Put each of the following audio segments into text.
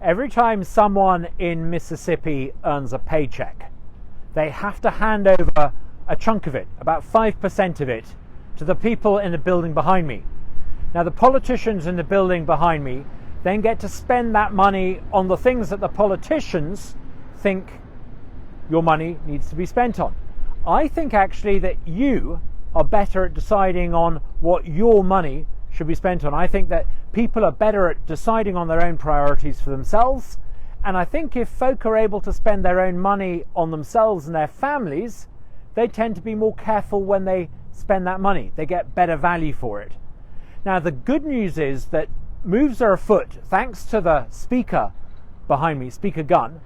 Every time someone in Mississippi earns a paycheck, they have to hand over a chunk of it, about 5% of it, to the people in the building behind me. Now, the politicians in the building behind me then get to spend that money on the things that the politicians think your money needs to be spent on. I think actually that you are better at deciding on what your money should be spent on. I think that people are better at deciding on their own priorities for themselves. And I think if folk are able to spend their own money on themselves and their families, they tend to be more careful when they spend that money. They get better value for it. Now, the good news is that moves are afoot, thanks to the speaker behind me, Speaker Gunn,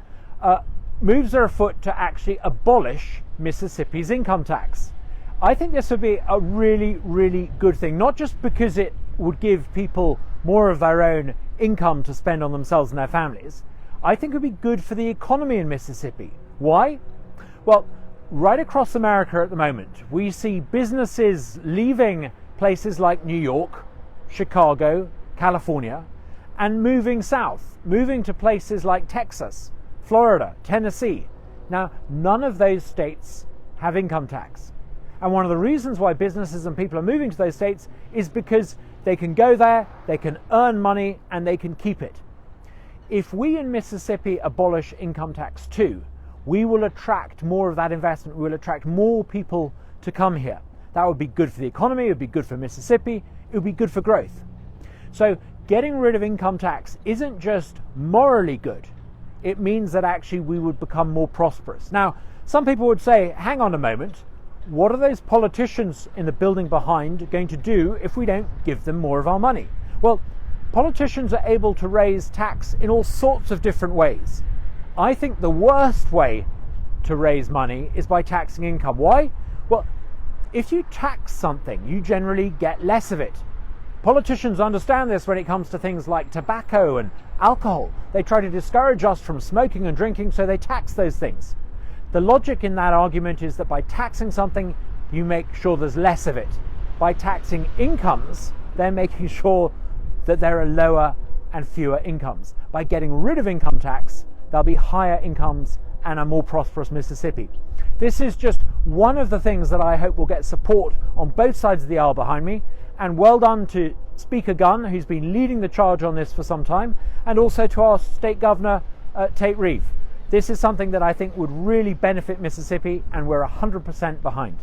moves are afoot to actually abolish Mississippi's income tax. I think this would be a really, really good thing, not just because it would give people more of their own income to spend on themselves and their families. I think it would be good for the economy in Mississippi. Why? Well, right across America at the moment, we see businesses leaving places like New York, Chicago, California, and moving south, moving to places like Texas, Florida, Tennessee. Now, none of those states have income tax. And one of the reasons why businesses and people are moving to those states is because they can go there, they can earn money, and they can keep it. If we in Mississippi abolish income tax too, we will attract more of that investment. We will attract more people to come here. That would be good for the economy, it would be good for Mississippi, it would be good for growth. So getting rid of income tax isn't just morally good, it means that actually we would become more prosperous. Now, some people would say, hang on a moment, what are those politicians in the building behind going to do if we don't give them more of our money? Well, politicians are able to raise tax in all sorts of different ways. I think the worst way to raise money is by taxing income. Why? Well, if you tax something, you generally get less of it. Politicians understand this when it comes to things like tobacco and alcohol. They try to discourage us from smoking and drinking, so they tax those things. The logic in that argument is that by taxing something, you make sure there's less of it. By taxing incomes, they're making sure that there are lower and fewer incomes. By getting rid of income tax, there'll be higher incomes and a more prosperous Mississippi. This is just one of the things that I hope will get support on both sides of the aisle behind me. And well done to Speaker Gunn, who's been leading the charge on this for some time, and also to our state governor, Tate Reeves. This is something that I think would really benefit Mississippi, and we're 100% behind.